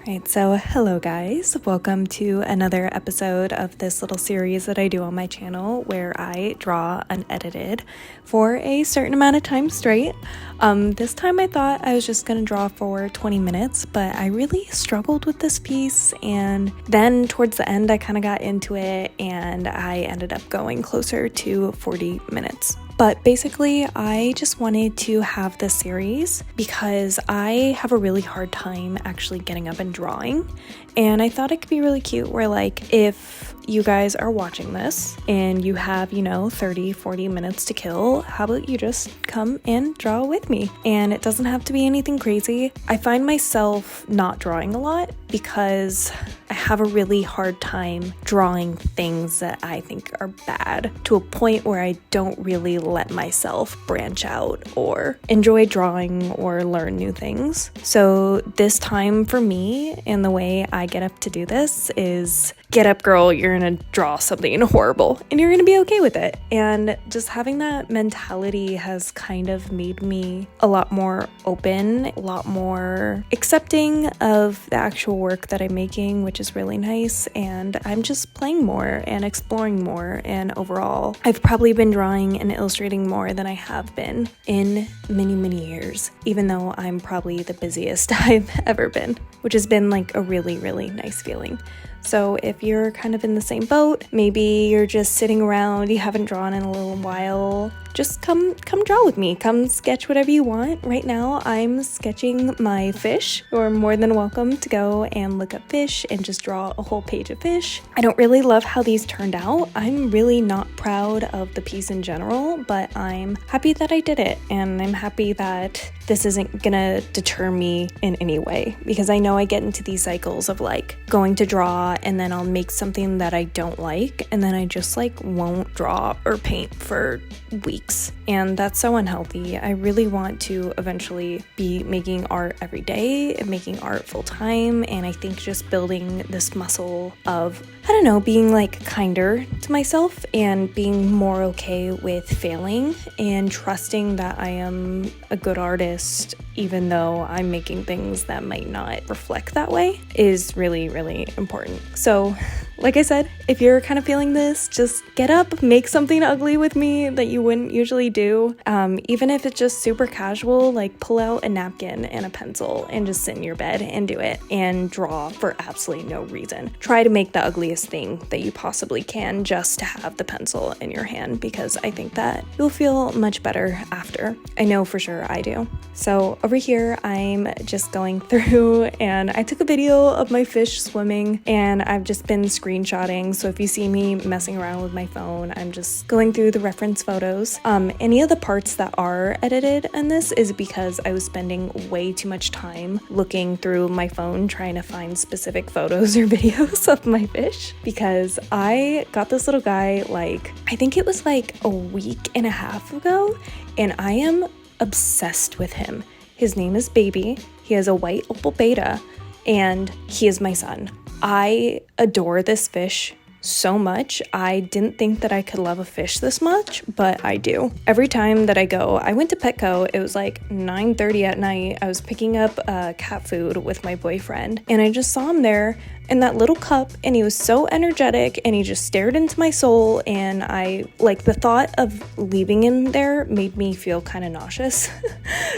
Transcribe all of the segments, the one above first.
Right, so hello guys, welcome to another episode of this little series that I do on my channel where I draw unedited for a certain amount of time straight. This time I thought I was just gonna draw for 20 minutes, but I really struggled with this piece, and then towards the end I kind of got into it and I ended up going closer to 40 minutes. But basically, I just wanted to have this series because I have a really hard time actually getting up and drawing. And I thought it could be really cute where, like, if you guys are watching this and you have, 30, 40 minutes to kill, how about you just come and draw with me? And it doesn't have to be anything crazy. I find myself not drawing a lot because I have a really hard time drawing things that I think are bad to a point where I don't really let myself branch out or enjoy drawing or learn new things. So this time for me, and the way I get up to do this is get up, girl, you're gonna draw something horrible and you're gonna be okay with it. And just having that mentality has kind of made me a lot more open, a lot more accepting of the actual work that I'm making, which is really nice. And I'm just playing more and exploring more. And overall, I've probably been drawing and illustrating more than I have been in many, many years, even though I'm probably the busiest I've ever been, which has been like a really, really nice feeling. So if you're kind of in the same boat, maybe you're just sitting around, you haven't drawn in a little while, just come draw with me. Come sketch whatever you want. Right now, I'm sketching my fish. You're more than welcome to go and look up fish and just draw a whole page of fish. I don't really love how these turned out. I'm really not proud of the piece in general, but I'm happy that I did it. And I'm happy that this isn't gonna deter me in any way, because I know I get into these cycles of like going to draw and then I'll make something that I don't like and then I just like won't draw or paint for weeks, and that's so unhealthy. I really want to eventually be making art every day and making art full time, and I think just building this muscle of, I don't know, being like kinder to myself and being more okay with failing and trusting that I am a good artist even though I'm making things that might not reflect that way is really, really important. So like I said, if you're kind of feeling this, just get up, make something ugly with me that you wouldn't usually do. Even if it's just super casual, like pull out a napkin and a pencil and just sit in your bed and do it and draw for absolutely no reason. Try to make the ugliest thing that you possibly can just to have the pencil in your hand, because I think that you'll feel much better after. I know for sure I do. So over here, I'm just going through and I took a video of my fish swimming and I've just been screenshotting. So if you see me messing around with my phone, I'm just going through the reference photos. Any of the parts that are edited in this is because I was spending way too much time looking through my phone trying to find specific photos or videos of my fish, because I got this little guy I think it was like a week and a half ago, and I am obsessed with him. His name is Baby. He has a white opal beta and he is my son. I adore this fish so much. I didn't think that I could love a fish this much, but I do. Every time that I went to Petco, it was like 9:30 at night. I was picking up cat food with my boyfriend and I just saw him there in that little cup and he was so energetic and he just stared into my soul, and I the thought of leaving him there made me feel kind of nauseous.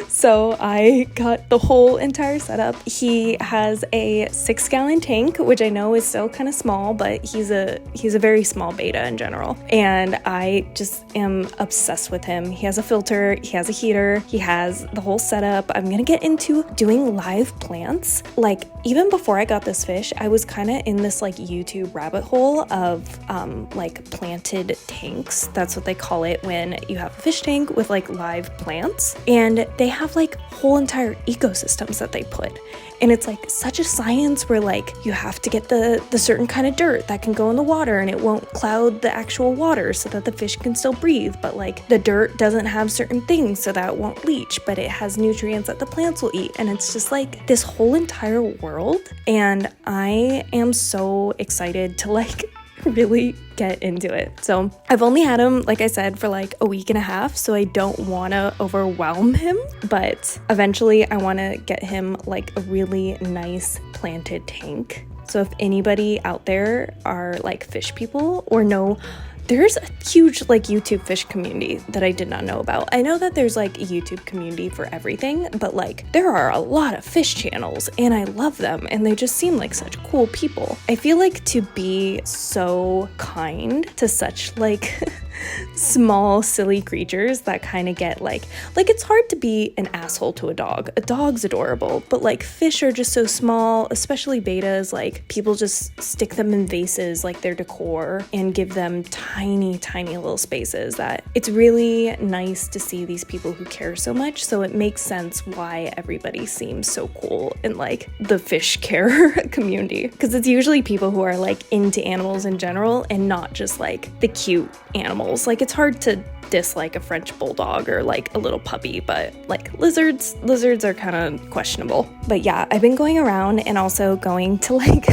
So I got the whole entire setup. He has a 6-gallon tank, which I know is still kind of small, but he's a very small beta in general, and I just am obsessed with him. He has a filter, he has a heater, he has the whole setup. I'm gonna get into doing live plants. Even before I got this fish, I was kind of in this YouTube rabbit hole of planted tanks. That's what they call it when you have a fish tank with live plants, and they have whole entire ecosystems that they put. And it's such a science where you have to get the certain kind of dirt that can go in the water and it won't cloud the actual water so that the fish can still breathe. But the dirt doesn't have certain things so that it won't leach, but it has nutrients that the plants will eat. And it's just this whole entire world. And I am so excited to really get into it. So I've only had him, like I said, for like a week and a half, so I don't want to overwhelm him, but eventually I want to get him like a really nice planted tank. So if anybody out there are like fish people or know, there's a huge like YouTube fish community that I did not know about. I know that there's like a YouTube community for everything, but like there are a lot of fish channels and I love them and they just seem like such cool people. I feel like to be so kind to such like small silly creatures that kind of get like it's hard to be an asshole to a dog. A dog's adorable, but like fish are just so small, especially betas. Like people just stick them in vases like they're decor and give them tiny little spaces. That it's really nice to see these people who care so much. So it makes sense why everybody seems so cool in like the fish care community, because it's usually people who are like into animals in general and not just like the cute animals. Like it's hard to dislike a French bulldog or like a little puppy, but like lizards are kind of questionable. But yeah, I've been going around and also going to like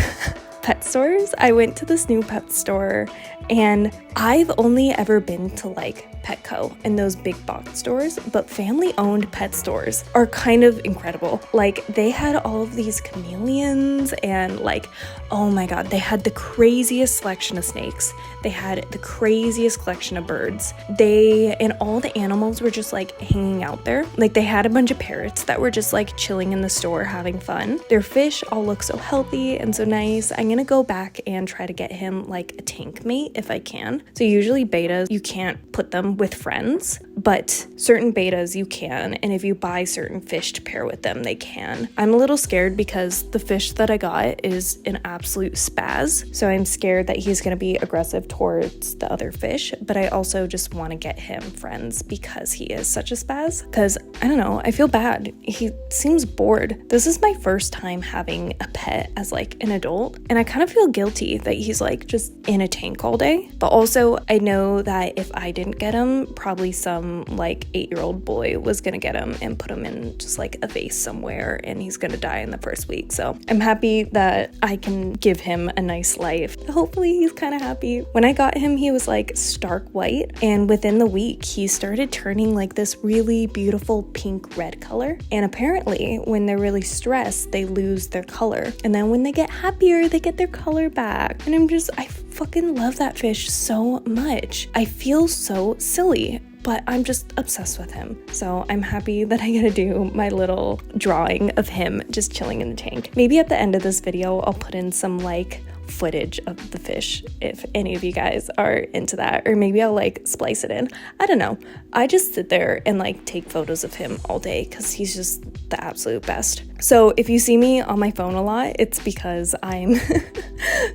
pet stores. I went to this new pet store and I've only ever been to like Petco and those big box stores, but family owned pet stores are kind of incredible. Like they had all of these chameleons and like, oh my God, they had the craziest selection of snakes. They had the craziest collection of birds. And all the animals were just like hanging out there. Like they had a bunch of parrots that were just like chilling in the store having fun. Their fish all look so healthy and so nice. I'm gonna go back and try to get him like a tank mate if I can. So usually betas, you can't put them with friends, but certain betas you can, and if you buy certain fish to pair with them, they can. I'm a little scared because the fish that I got is an absolute spaz, so I'm scared that he's going to be aggressive towards the other fish, but I also just want to get him friends because he is such a spaz. Because I don't know, I feel bad. He seems bored. This is my first time having a pet as like an adult, and I kind of feel guilty that he's like just in a tank all day. But also I know that if I didn't get him, probably some like 8-year-old boy was gonna get him and put him in just like a vase somewhere and he's gonna die in the first week. So I'm happy that I can give him a nice life. Hopefully he's kind of happy. When I got him, he was like stark white, and within the week he started turning like this really beautiful pink red color. And apparently when they're really stressed, they lose their color, and then when they get happier, they get their color back. And I fucking love that fish so much. I feel so silly, but I'm just obsessed with him. So I'm happy that I get to do my little drawing of him just chilling in the tank. Maybe at the end of this video, I'll put in some like footage of the fish if any of you guys are into that, or maybe I'll like splice it in. I don't know. I just sit there and like take photos of him all day because he's just the absolute best. So if you see me on my phone a lot, it's because I'm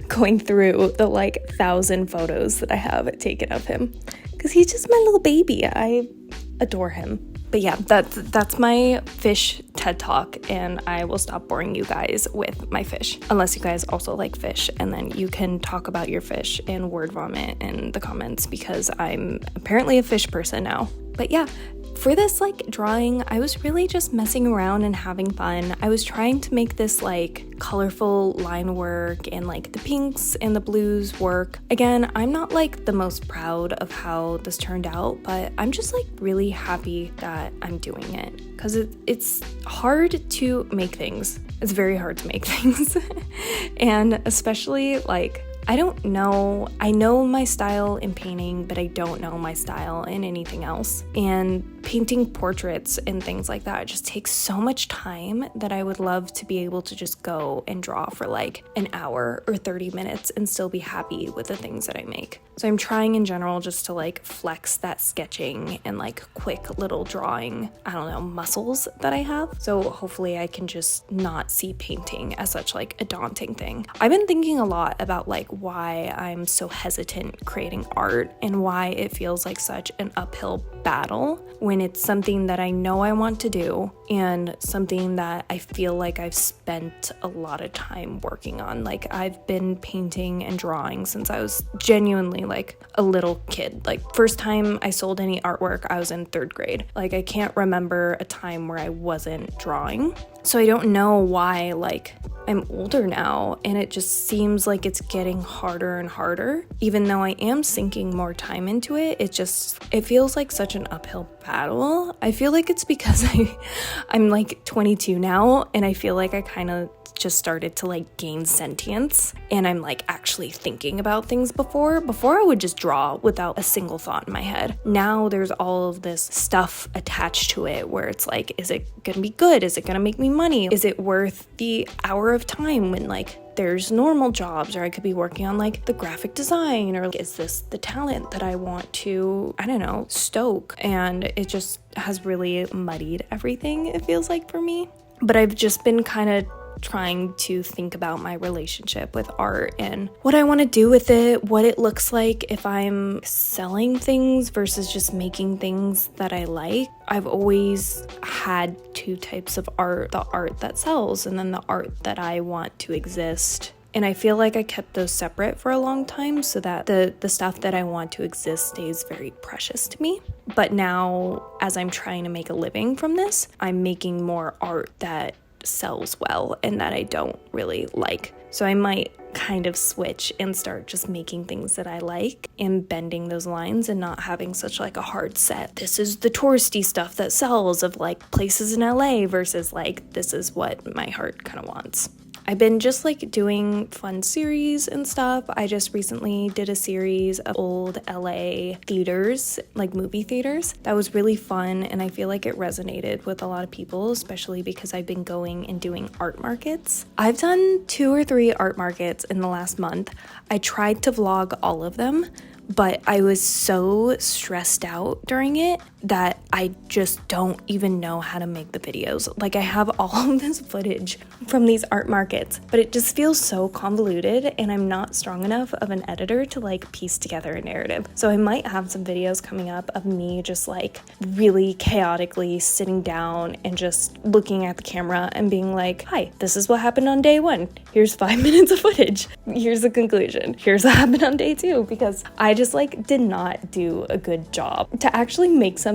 going through the like 1,000 photos that I have taken of him, because he's just my little baby. I adore him. But yeah, that's my fish TED Talk, and I will stop boring you guys with my fish, unless you guys also like fish, and then you can talk about your fish and word vomit in the comments, because I'm apparently a fish person now. But yeah, for this like drawing, I was really just messing around and having fun. I was trying to make this like colorful line work and like the pinks and the blues work. Again, I'm not like the most proud of how this turned out, but I'm just like really happy that I'm doing it, because it's hard to make things. It's very hard to make things. And especially like, I don't know. I know my style in painting, but I don't know my style in anything else. And painting portraits and things like that just takes so much time that I would love to be able to just go and draw for like an hour or 30 minutes and still be happy with the things that I make. So I'm trying in general just to like flex that sketching and like quick little drawing, I don't know, muscles that I have. So hopefully I can just not see painting as such like a daunting thing. I've been thinking a lot about like why I'm so hesitant creating art and why it feels like such an uphill battle when it's something that I know I want to do and something that I feel like I've spent a lot of time working on. Like I've been painting and drawing since I was genuinely like a little kid. Like first time I sold any artwork, I was in 3rd grade. Like I can't remember a time where I wasn't drawing. So I don't know why like I'm older now, and it just seems like it's getting harder and harder. Even though I am sinking more time into it, it feels like such an uphill battle. I feel like it's because I'm like 22 now, and I feel like I kind of just started to like gain sentience, and I'm like actually thinking about things. Before I would just draw without a single thought in my head. Now there's all of this stuff attached to it where it's like, is it gonna be good? Is it gonna make me money? Is it worth the hour of time when like there's normal jobs, or I could be working on like the graphic design, or is this the talent that I want to, I don't know, stoke? And it just has really muddied everything, it feels like, for me. But I've just been kind of trying to think about my relationship with art and what I want to do with it, what it looks like if I'm selling things versus just making things that I like. I've always had two types of art, the art that sells and then the art that I want to exist. And I feel like I kept those separate for a long time so that the stuff that I want to exist stays very precious to me. But now, as I'm trying to make a living from this, I'm making more art that sells well and that I don't really like. So I might kind of switch and start just making things that I like and bending those lines and not having such like a hard set. This is the touristy stuff that sells of like places in LA versus like this is what my heart kind of wants. I've been just like doing fun series and stuff. I just recently did a series of old LA theaters, like movie theaters. That was really fun, and I feel like it resonated with a lot of people, especially because I've been going and doing art markets. I've done 2 or 3 art markets in the last month. I tried to vlog all of them, but I was so stressed out during it that I just don't even know how to make the videos. Like, I have all of this footage from these art markets, but it just feels so convoluted, and I'm not strong enough of an editor to like piece together a narrative. So I might have some videos coming up of me just like really chaotically sitting down and just looking at the camera and being like, hi, this is what happened on day 1. Here's 5 minutes of footage. Here's the conclusion. Here's what happened on day 2, because I just like did not do a good job. To actually make something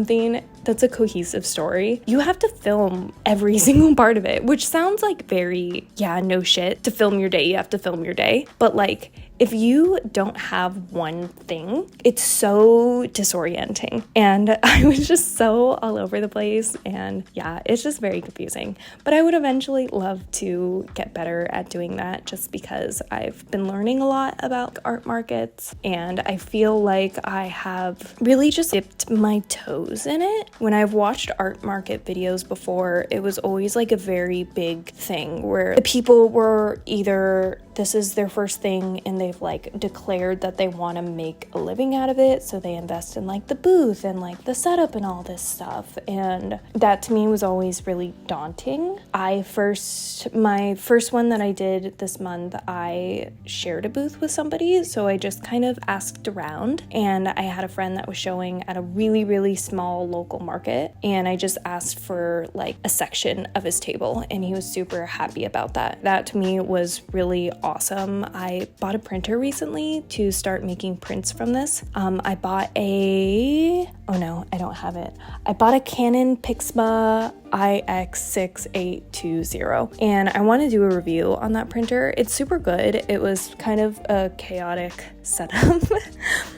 that's a cohesive story, you have to film every single part of it, which sounds like very, yeah, no shit. To film your day, you have to film your day. But like, if you don't have one thing, it's so disorienting. And I was just so all over the place, and yeah, it's just very confusing. But I would eventually love to get better at doing that, just because I've been learning a lot about art markets, and I feel like I have really just dipped my toes in it. When I've watched art market videos before, it was always like a very big thing where the people were either this is their first thing and they've like declared that they want to make a living out of it, so they invest in like the booth and like the setup and all this stuff, and that to me was always really daunting. My first one that I did this month, I shared a booth with somebody, so I just kind of asked around, and I had a friend that was showing at a really, really small local market, and I just asked for like a section of his table, and he was super happy about that. That to me was really awesome. I bought a printer recently to start making prints from this. I bought I bought a Canon Pixma IX6820, and I want to do a review on that printer. It's super good. It was kind of a chaotic setup,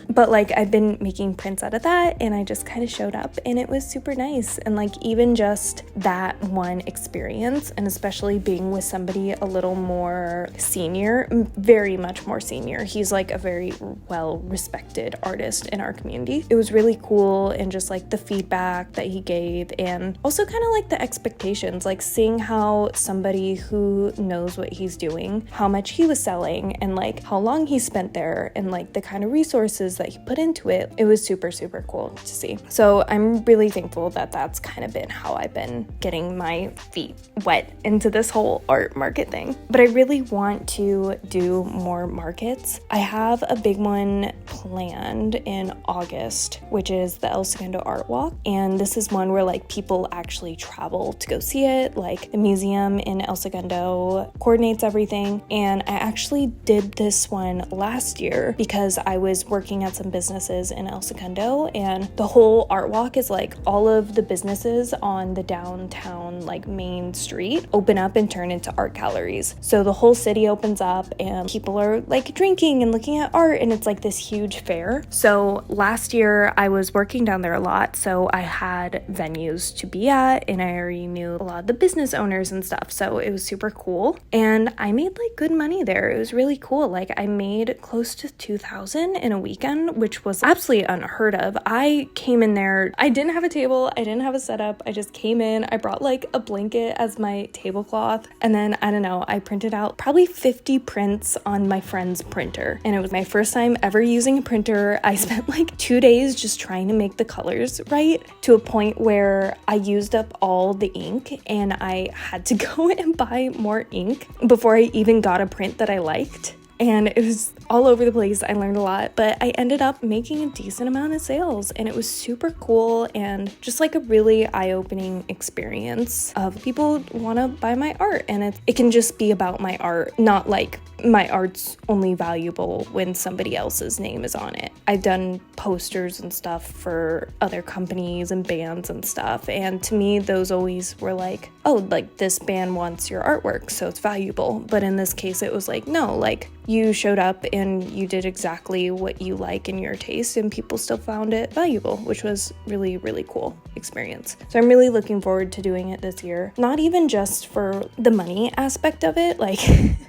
but like I've been making prints out of that, and I just kind of showed up, and it was super nice. And like even just that one experience, and especially being with somebody a little more senior, very much more senior, he's like a very well respected artist in our community. It was really cool, and just like the feedback that he gave, and also kind of like the expectations, like seeing how somebody who knows what he's doing, how much he was selling, and like how long he spent there, and like the kind of resources that he put into it. It was super, super cool to see. So I'm really thankful that that's kind of been how I've been getting my feet wet into this whole art market thing. But I really want to do more markets. I have a big one planned in August, which is the El Segundo Art Walk, and this is one where like people actually travel to go see it. Like the museum in El Segundo coordinates everything, and I actually did this one last year because I was working at had some businesses in El Segundo, and the whole art walk is like all of the businesses on the downtown like main street open up and turn into art galleries. So the whole city opens up and people are like drinking and looking at art, and it's like this huge fair. So last year I was working down there a lot, so I had venues to be at and I already knew a lot of the business owners and stuff, so it was super cool. And I made like good money there. It was really cool. Like I made close to $2,000 in a weekend, which was absolutely unheard of. I came in there, I didn't have a table, I didn't have a setup, I just came in, I brought like a blanket as my tablecloth, and then I don't know, I printed out probably 50 prints on my friend's printer, and it was my first time ever using a printer. I spent like 2 days just trying to make the colors right, to a point where I used up all the ink and I had to go and buy more ink before I even got a print that I liked. And it was all over the place. I learned a lot, but I ended up making a decent amount of sales, and it was super cool and just like a really eye-opening experience of people want to buy my art, and it can just be about my art, not like my art's only valuable when somebody else's name is on it. I've done posters and stuff for other companies and bands and stuff, and to me those always were like, oh, like this band wants your artwork, so it's valuable. But in this case it was like, no, like you showed up and you did exactly what you like in your taste, and people still found it valuable, which was really, really cool experience. So I'm really looking forward to doing it this year. Not even just for the money aspect of it, like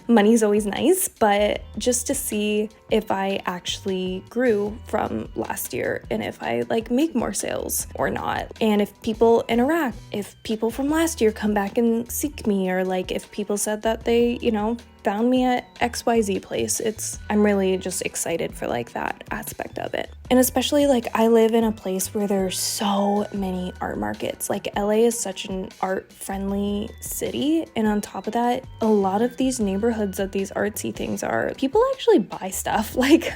money's always nice, but just to see if I actually grew from last year and if I like make more sales or not, and if people interact, if people from last year come back and seek me, or like if people said that they, you know, found me at XYZ place. I'm really just excited for like that aspect of it. And especially like I live in a place where there's so many art markets. Like LA is such an art friendly city, and on top of that, a lot of these neighborhoods that these artsy things are, people actually buy stuff. Like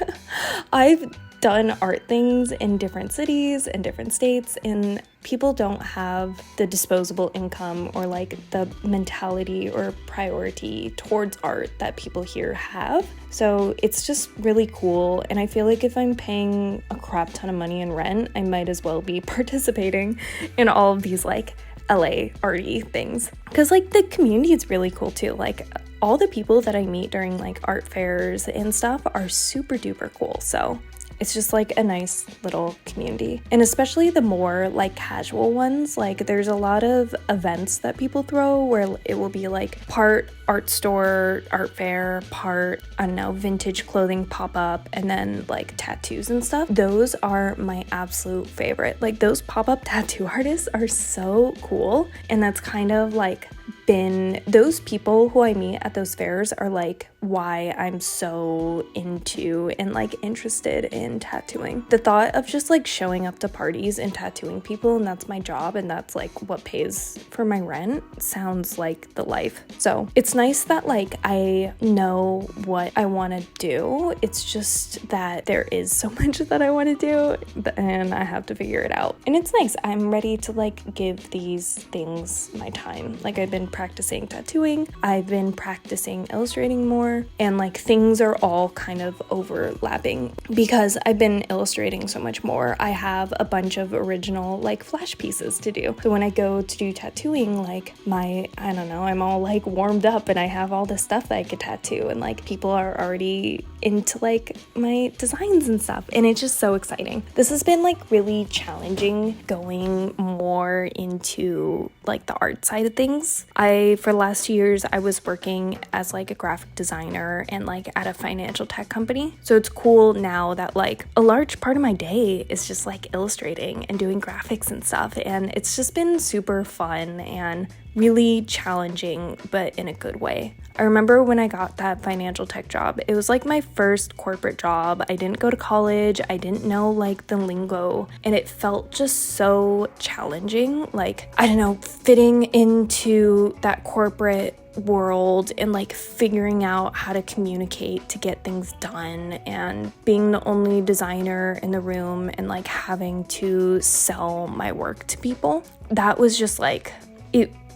I've done art things in different cities and different states, and people don't have the disposable income or like the mentality or priority towards art that people here have. So it's just really cool, and I feel like if I'm paying a crap ton of money in rent, I might as well be participating in all of these like LA arty things, because like the community is really cool too. Like all the people that I meet during like art fairs and stuff are super duper cool. So it's just like a nice little community. And especially the more like casual ones, like there's a lot of events that people throw where it will be like part art store, art fair, part, I don't know, vintage clothing pop up, and then like tattoos and stuff. Those are my absolute favorite. Like those pop-up tattoo artists are so cool. And that's kind of like been, those people who I meet at those fairs are like why I'm so into and like interested in tattooing. The thought of just like showing up to parties and tattooing people, and that's my job and that's like what pays for my rent, sounds like the life. So it's nice that like I know what I want to do. It's just that there is so much that I want to do and I have to figure it out. And it's nice. I'm ready to like give these things my time. Like I've been practicing tattooing, I've been practicing illustrating more, and like things are all kind of overlapping because I've been illustrating so much more. I have a bunch of original like flash pieces to do. So when I go to do tattooing, like I don't know, I'm all like warmed up and I have all this stuff that I could tattoo, and like people are already into like my designs and stuff, and it's just so exciting. This has been like really challenging going more into like the art side of things. For the last 2 years, I was working as like a graphic designer and like at a financial tech company. So it's cool now that like a large part of my day is just like illustrating and doing graphics and stuff. And it's just been super fun and really challenging, but in a good way. I remember when I got that financial tech job, it was like my first corporate job. I didn't go to college. I didn't know like the lingo, and it felt just so challenging. Like, I don't know, fitting into that corporate world and like figuring out how to communicate to get things done, and being the only designer in the room and like having to sell my work to people. That was just like,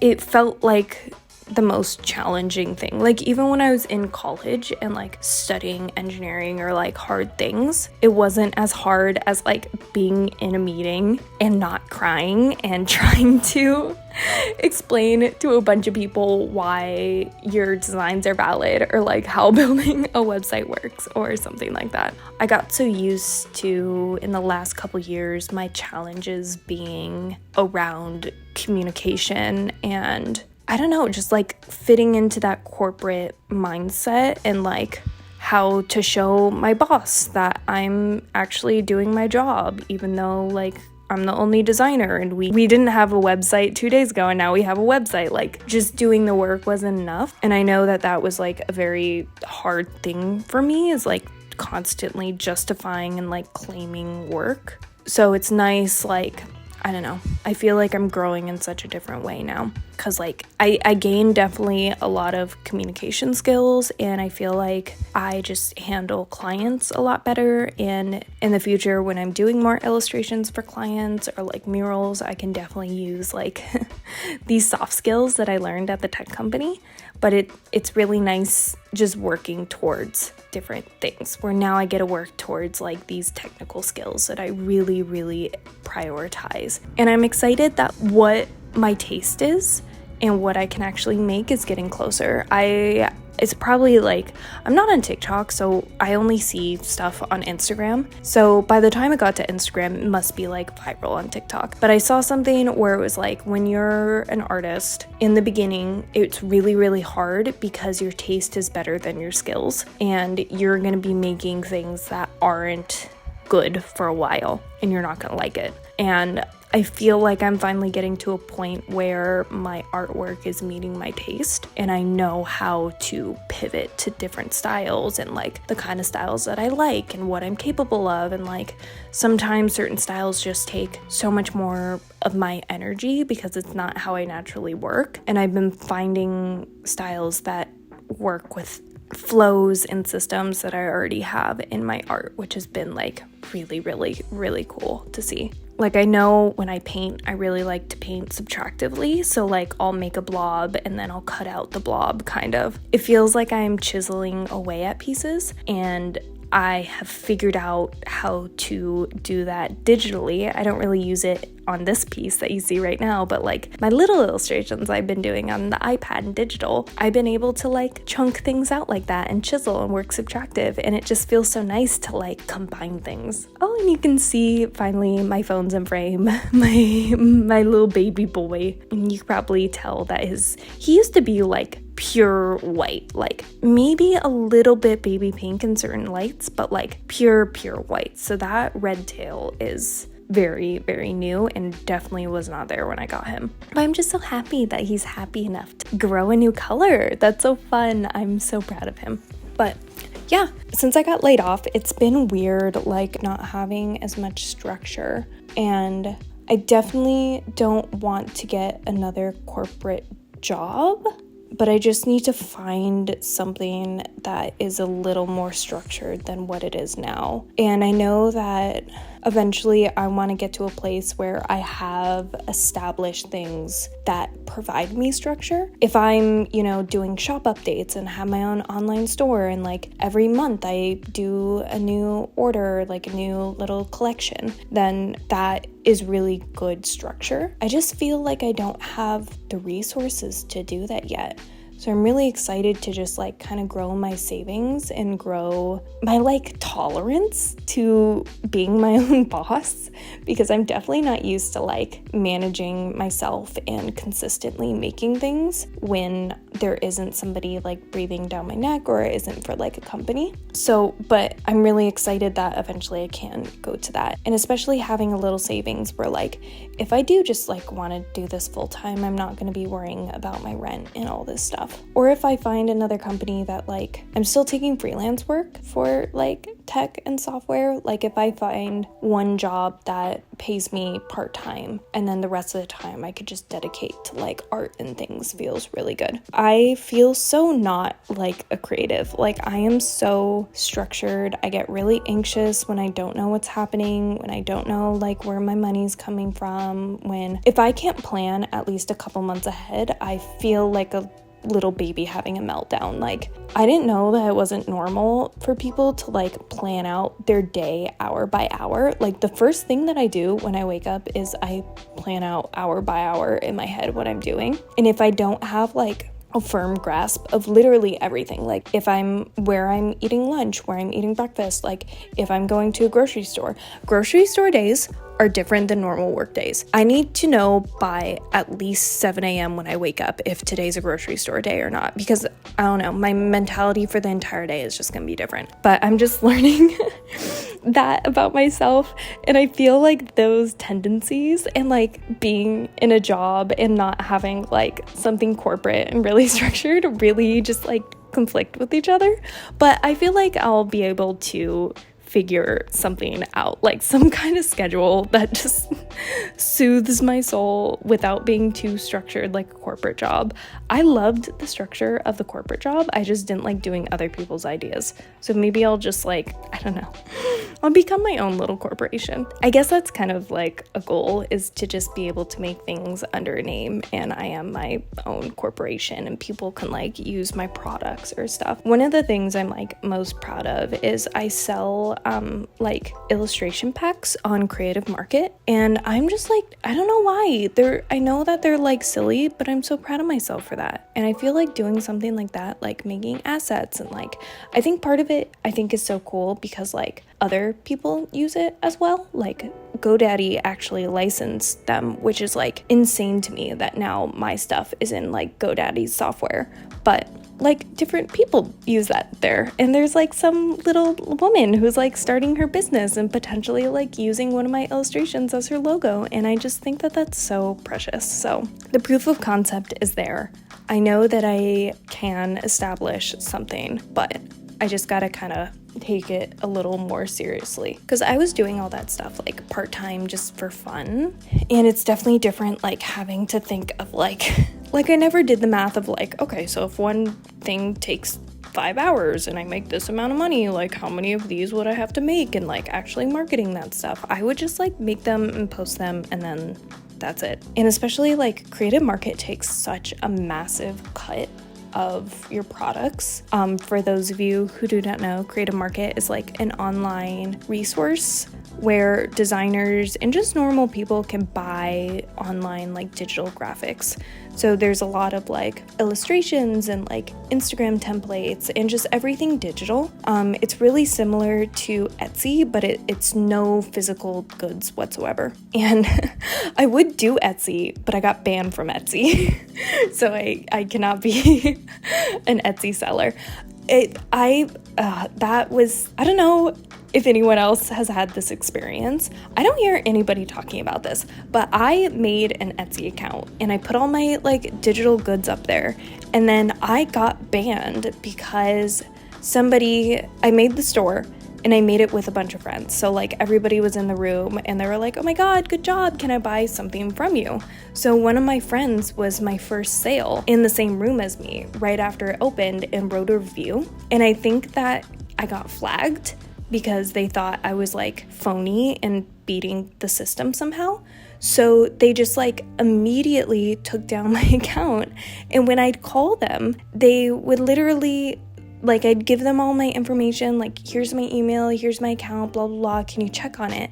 it felt like the most challenging thing. Like, even when I was in college and like studying engineering or like hard things, it wasn't as hard as like being in a meeting and not crying and trying to explain to a bunch of people why your designs are valid, or like how building a website works or something like that. I got so used to, in the last couple years, my challenges being around communication and, I don't know, just like fitting into that corporate mindset and like how to show my boss that I'm actually doing my job, even though like I'm the only designer and we didn't have a website 2 days ago and now we have a website. Like, just doing the work wasn't enough. And I know that that was like a very hard thing for me, is like constantly justifying and like claiming work. So it's nice, like, I don't know, I feel like I'm growing in such a different way now, because like I gained definitely a lot of communication skills, and I feel like I just handle clients a lot better. And in the future, when I'm doing more illustrations for clients or like murals, I can definitely use like these soft skills that I learned at the tech company. But it's really nice just working towards different things, where now I get to work towards like these technical skills that I really, really prioritize. And I'm excited that what my taste is and what I can actually make is getting closer. It's probably like, I'm not on TikTok, so I only see stuff on Instagram. So by the time it got to Instagram, it must be like viral on TikTok. But I saw something where it was like, when you're an artist, in the beginning, it's really, really hard because your taste is better than your skills. And you're gonna be making things that aren't good for a while, and you're not gonna like it. And I feel like I'm finally getting to a point where my artwork is meeting my taste, and I know how to pivot to different styles and like the kind of styles that I like and what I'm capable of. And like, sometimes certain styles just take so much more of my energy because it's not how I naturally work. And I've been finding styles that work with flows and systems that I already have in my art, which has been like really, really, really cool to see. Like, I know when I paint, I really like to paint subtractively. So like, I'll make a blob and then I'll cut out the blob, kind of. It feels like I'm chiseling away at pieces, and I have figured out how to do that digitally. I don't really use it on this piece that you see right now, but like my little illustrations I've been doing on the iPad and digital, I've been able to like chunk things out like that and chisel and work subtractive, and it just feels so nice to like combine things. Oh, and you can see finally my phone's in frame, my little baby boy, and you can probably tell that he used to be like pure white, like maybe a little bit baby pink in certain lights, but like pure white. So that red tail is very, very new and definitely was not there when I got him. But I'm just so happy that he's happy enough to grow a new color. That's so fun. I'm so proud of him. But yeah, since I got laid off, it's been weird, like not having as much structure. And I definitely don't want to get another corporate job, but I just need to find something that is a little more structured than what it is now. And I know that eventually I want to get to a place where I have established things that provide me structure. If I'm, doing shop updates and have my own online store, and like every month I do a new order, like a new little collection, then that is really good structure. I just feel like I don't have the resources to do that yet. So I'm really excited to just like kind of grow my savings and grow my like tolerance to being my own boss, because I'm definitely not used to like managing myself and consistently making things when there isn't somebody like breathing down my neck or it isn't for like a company. So, but I'm really excited that eventually I can go to that. And especially having a little savings where like, if I do just like want to do this full time, I'm not going to be worrying about my rent and all this stuff. Or if I find another company that like, I'm still taking freelance work for like tech and software. Like if I find one job that pays me part-time and then the rest of the time I could just dedicate to like art and things, feels really good. I feel so not like a creative. Like I am so structured. I get really anxious when I don't know what's happening, when I don't know like where my money's coming from, if I can't plan at least a couple months ahead, I feel like a little baby having a meltdown. Like, I didn't know that it wasn't normal for people to like plan out their day hour by hour. Like, the first thing that I do when I wake up is I plan out hour by hour in my head what I'm doing. And if I don't have like a firm grasp of literally everything, like if I'm where I'm eating lunch, where I'm eating breakfast, like if I'm going to a grocery store days are different than normal work days. I need to know by at least 7 a.m. when I wake up if today's a grocery store day or not, because I don't know, my mentality for the entire day is just gonna be different. But I'm just learning that about myself, and I feel like those tendencies and like being in a job and not having like something corporate and really structured really just like conflict with each other. But I feel like I'll be able to figure something out, like some kind of schedule that just soothes my soul without being too structured like a corporate job. I loved the structure of the corporate job. I just didn't like doing other people's ideas. So maybe I'll just like, I don't know, I'll become my own little corporation. I guess that's kind of like a goal, is to just be able to make things under a name, and I am my own corporation and people can like use my products or stuff. One of the things I'm like most proud of is I sell like illustration packs on Creative Market, and I'm just like, I don't know why. I know that they're like silly, but I'm so proud of myself for that. And I feel like doing something like that, like making assets, and like I think part of it I think is so cool because like other people use it as well. Like GoDaddy actually licensed them, which is like insane to me that now my stuff is in like GoDaddy's software, but like different people use that there. And there's like some little woman who's like starting her business and potentially like using one of my illustrations as her logo. And I just think that that's so precious. So the proof of concept is there. I know that I can establish something, but I just gotta kind of take it a little more seriously, because I was doing all that stuff like part-time just for fun, and it's definitely different like having to think of like I never did the math of like, okay, so if one thing takes 5 hours and I make this amount of money, like how many of these would I have to make, and like actually marketing that stuff. I would just like make them and post them, and then that's it. And especially like Creative Market takes such a massive cut of your products. For those of you who do not know, Creative Market is like an online resource where designers and just normal people can buy online like digital graphics. So there's a lot of like illustrations and like Instagram templates and just everything digital. It's really similar to Etsy, but it's no physical goods whatsoever. And I would do Etsy, but I got banned from Etsy. So I cannot be an Etsy seller. That was, I don't know if anyone else has had this experience. I don't hear anybody talking about this, but I made an Etsy account and I put all my like digital goods up there, and then I got banned because I made the store and I made it with a bunch of friends. So like everybody was in the room and they were like, oh my God, good job. Can I buy something from you? So one of my friends was my first sale in the same room as me right after it opened and wrote a review. And I think that I got flagged because they thought I was like phony and beating the system somehow. So they just like immediately took down my account. And when I'd call them, they would literally like, I'd give them all my information, like, here's my email, here's my account, blah, blah, blah, can you check on it?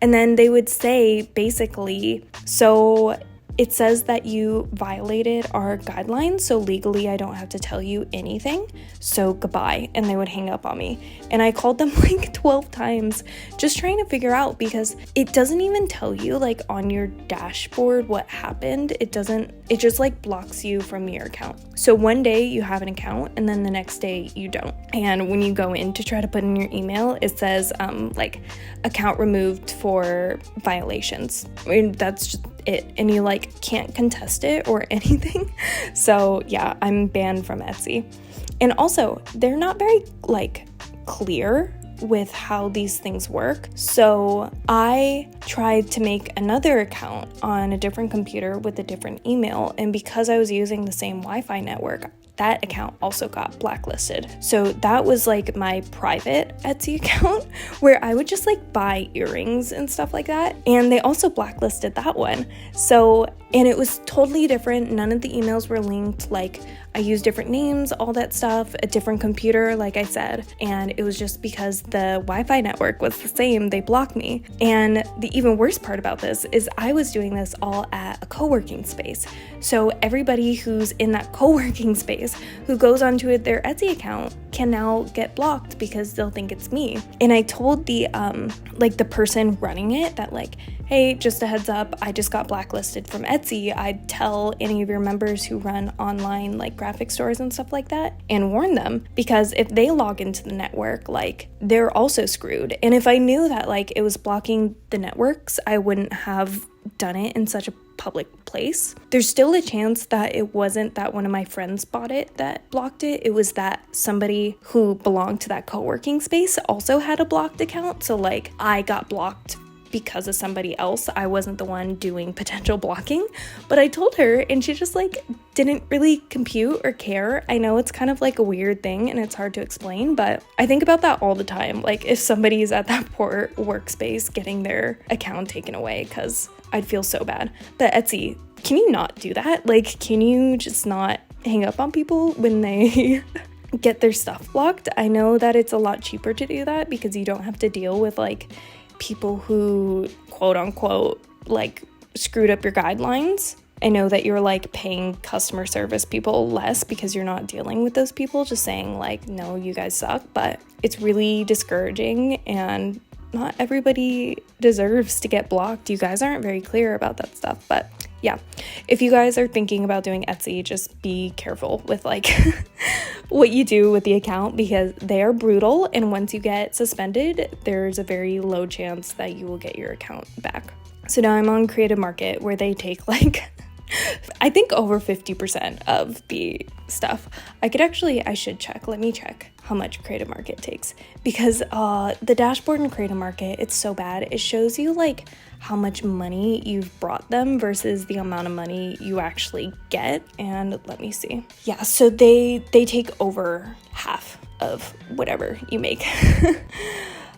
And then they would say, basically, so it says that you violated our guidelines, so legally I don't have to tell you anything, so goodbye. And they would hang up on me. And I called them like 12 times just trying to figure out, because it doesn't even tell you like on your dashboard what happened. It just like blocks you from your account. So one day you have an account and then the next day you don't. And when you go in to try to put in your email, it says like account removed for violations. I mean, that's just it, and you like can't contest it or anything. So yeah, I'm banned from Etsy. And also, they're not very like clear with how these things work. So I tried to make another account on a different computer with a different email, and because I was using the same Wi-Fi network, that account also got blacklisted. So that was like my private Etsy account where I would just like buy earrings and stuff like that. And they also blacklisted that one. So, and it was totally different. None of the emails were linked. Like I used different names, all that stuff, a different computer, like I said, and it was just because the Wi-Fi network was the same, they blocked me. And the even worse part about this is I was doing this all at a co-working space. So everybody who's in that co-working space who goes onto their Etsy account can now get blocked because they'll think it's me. And I told the the person running it that like, hey, just a heads up, I just got blacklisted from Etsy. I'd tell any of your members who run online like graphic stores and stuff like that and warn them, because if they log into the network, like they're also screwed. And if I knew that like it was blocking the networks, I wouldn't have done it in such a public place. There's still a chance that it wasn't that one of my friends bought it that blocked it. It was that somebody who belonged to that co-working space also had a blocked account. So like I got blocked because of somebody else. I wasn't the one doing potential blocking, but I told her and she just like didn't really compute or care. I know it's kind of like a weird thing and it's hard to explain, but I think about that all the time. Like if somebody's at that poor workspace getting their account taken away, because I'd feel so bad. But Etsy, can you not do that? Like, can you just not hang up on people when they get their stuff blocked? I know that it's a lot cheaper to do that because you don't have to deal with like people who quote unquote like screwed up your guidelines. I know that you're like paying customer service people less because you're not dealing with those people, just saying like, no, you guys suck. But it's really discouraging and not everybody deserves to get blocked. You guys aren't very clear about that stuff. But yeah, if you guys are thinking about doing Etsy, just be careful with like what you do with the account, because they are brutal. And once you get suspended, there's a very low chance that you will get your account back. So now I'm on Creative Market, where they take like I think over 50% of the stuff. I should check. Let me check how much Creative Market takes, because the dashboard in Creative Market, it's so bad. It shows you like how much money you've brought them versus the amount of money you actually get. And let me see. Yeah, so they take over half of whatever you make.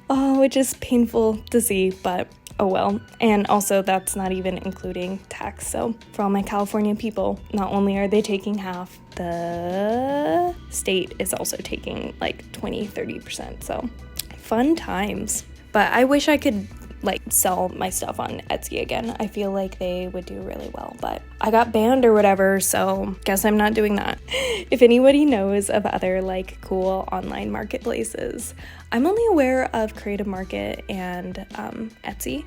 Oh, which is painful to see, but oh well. And also that's not even including tax. So for all my California people, not only are they taking half, the state is also taking like 20-30%. So fun times. But I wish I could like sell my stuff on Etsy again. I feel like they would do really well, but I got banned or whatever, so guess I'm not doing that. If anybody knows of other like cool online marketplaces, I'm only aware of Creative Market and Etsy.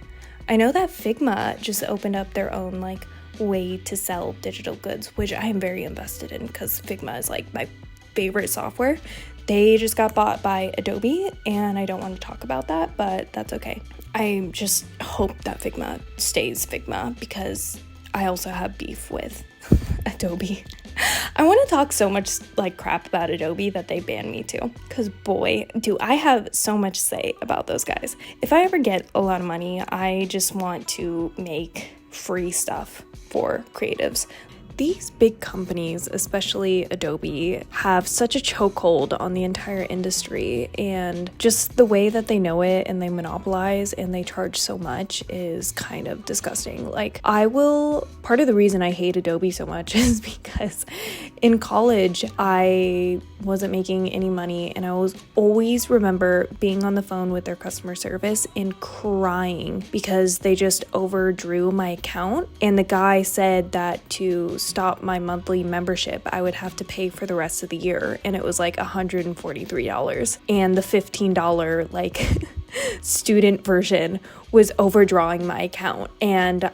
I know that Figma just opened up their own like way to sell digital goods, which I am very invested in because Figma is like my favorite software. They just got bought by Adobe, and I don't want to talk about that, but that's okay. I just hope that Figma stays Figma, because I also have beef with Adobe. I want to talk so much like crap about Adobe that they ban me too, because boy, do I have so much to say about those guys. If I ever get a lot of money, I just want to make free stuff for creatives. These big companies, especially Adobe, have such a chokehold on the entire industry, and just the way that they know it and they monopolize and they charge so much is kind of disgusting. Like part of the reason I hate Adobe so much is because in college I wasn't making any money, and I always remember being on the phone with their customer service and crying because they just overdrew my account, and the guy said that to stop my monthly membership, I would have to pay for the rest of the year, and it was like $143, and the $15 like student version was overdrawing my account. And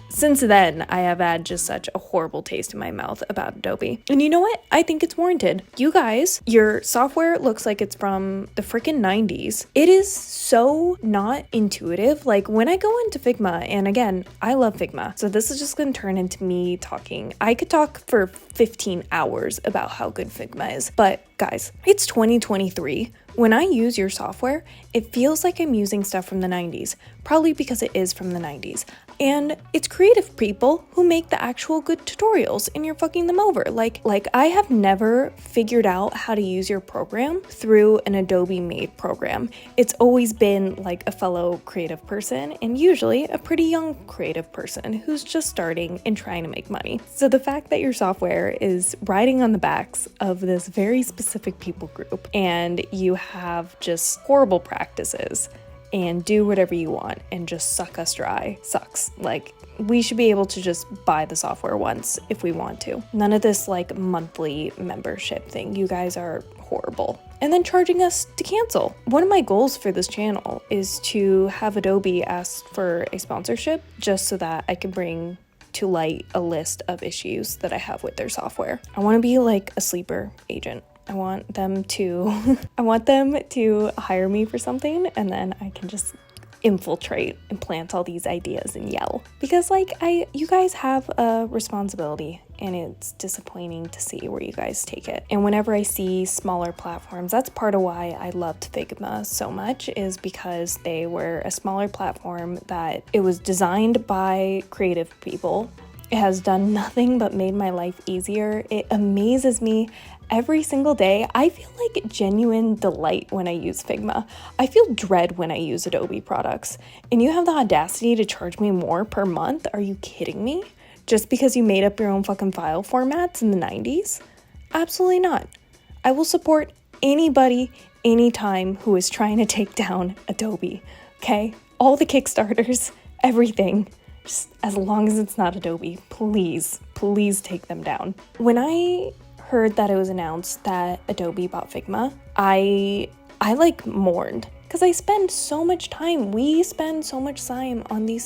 since then I have had just such a horrible taste in my mouth about Adobe. And you know what? I think it's warranted. You guys, your software looks like it's from the freaking 90s. It is so not intuitive. Like when I go into Figma, and again, I love Figma, so this is just gonna turn into me talking. I could talk for 15 hours about how good Figma is, but guys, it's 2023. When I use your software, it feels like I'm using stuff from the 90s, probably because it is from the 90s. And it's creative people who make the actual good tutorials and you're fucking them over. Like I have never figured out how to use your program through an Adobe made program. It's always been like a fellow creative person, and usually a pretty young creative person who's just starting and trying to make money. So the fact that your software is riding on the backs of this very specific people group and you have just horrible practices and do whatever you want and just suck us dry sucks. Like, we should be able to just buy the software once if we want to. None of this like monthly membership thing. You guys are horrible. And then charging us to cancel. One of my goals for this channel is to have Adobe ask for a sponsorship just so that I can bring to light a list of issues that I have with their software. I want to be like a sleeper agent. I want them to hire me for something, and then I can just infiltrate and plant all these ideas and yell. Because like you guys have a responsibility, and it's disappointing to see where you guys take it. And whenever I see smaller platforms, that's part of why I loved Figma so much, is because they were a smaller platform that it was designed by creative people. It has done nothing but made my life easier. It amazes me every single day. I feel like genuine delight when I use Figma. I feel dread when I use Adobe products. And you have the audacity to charge me more per month? Are you kidding me? Just because you made up your own fucking file formats in the 90s? Absolutely not. I will support anybody, anytime who is trying to take down Adobe, okay? All the Kickstarters, everything. Just as long as it's not Adobe, please take them down. When I heard that it was announced that Adobe bought Figma, I like mourned, because we spend so much time on these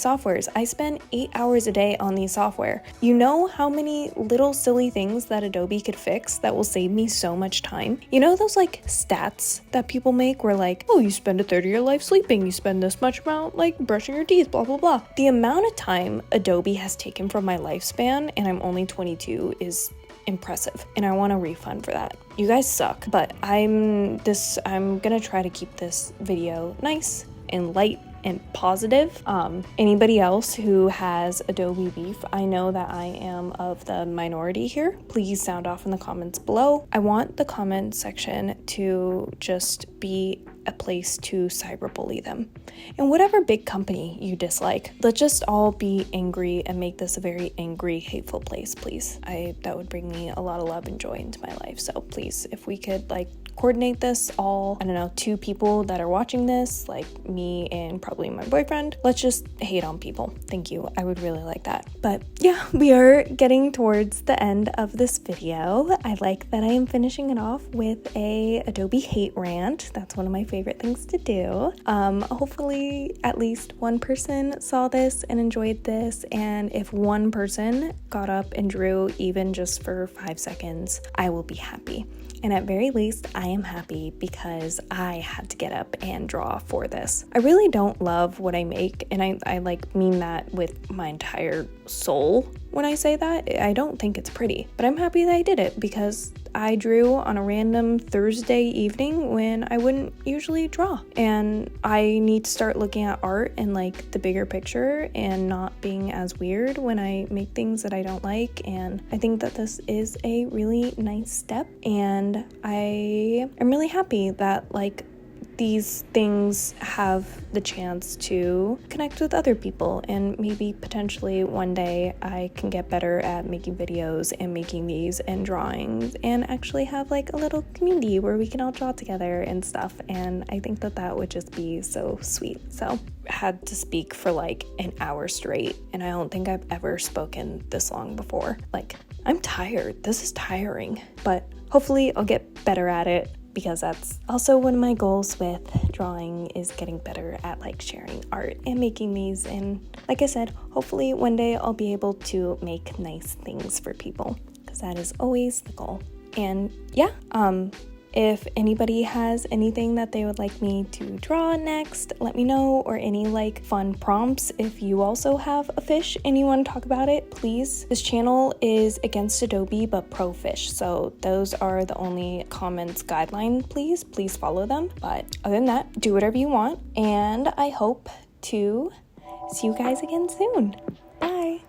softwares. I spend 8 hours a day on these software. You know how many little silly things that Adobe could fix that will save me so much time? You know those like stats that people make where like, oh, you spend a third of your life sleeping, you spend this much amount like brushing your teeth, blah, blah, blah. The amount of time Adobe has taken from my lifespan, and I'm only 22, is impressive, and I want a refund for that. You guys suck, but I'm gonna try to keep this video nice and light and positive. Anybody else who has Adobe beef, I know that I am of the minority here. Please sound off in the comments below. I want the comment section to just be a place to cyberbully them. And whatever big company you dislike, let's just all be angry and make this a very angry, hateful place, please. That would bring me a lot of love and joy into my life. So please, if we could like coordinate this, all, I don't know, 2 people that are watching this, like me and probably my boyfriend, let's just hate on people. Thank you. I would really like that. But yeah, we are getting towards the end of this video. I like that I am finishing it off with a Adobe hate rant. That's one of my favorite things to do. Hopefully at least one person saw this and enjoyed this, and if one person got up and drew even just for 5 seconds, I will be happy. And at very least, I am happy because I had to get up and draw for this. I really don't love what I make, and I like mean that with my entire soul when I say that. I don't think it's pretty, but I'm happy that I did it because I drew on a random Thursday evening when I wouldn't usually draw. And I need to start looking at art and like the bigger picture and not being as weird when I make things that I don't like. And I think that this is a really nice step, and I am really happy that like these things have the chance to connect with other people, and maybe potentially one day I can get better at making videos and making these and drawings and actually have like a little community where we can all draw together and stuff. And I think that that would just be so sweet. So I had to speak for like an hour straight, and I don't think I've ever spoken this long before. Like, I'm tired. This is tiring, but hopefully I'll get better at it, because that's also one of my goals with drawing, is getting better at like sharing art and making these. And like I said, hopefully one day I'll be able to make nice things for people, because that is always the goal. And yeah, if anybody has anything that they would like me to draw next, let me know, or any like fun prompts. If you also have a fish and you want to talk about it, please. This channel is against Adobe but pro fish, so those are the only comments guideline. Please follow them. But other than that, do whatever you want, and I hope to see you guys again soon. Bye.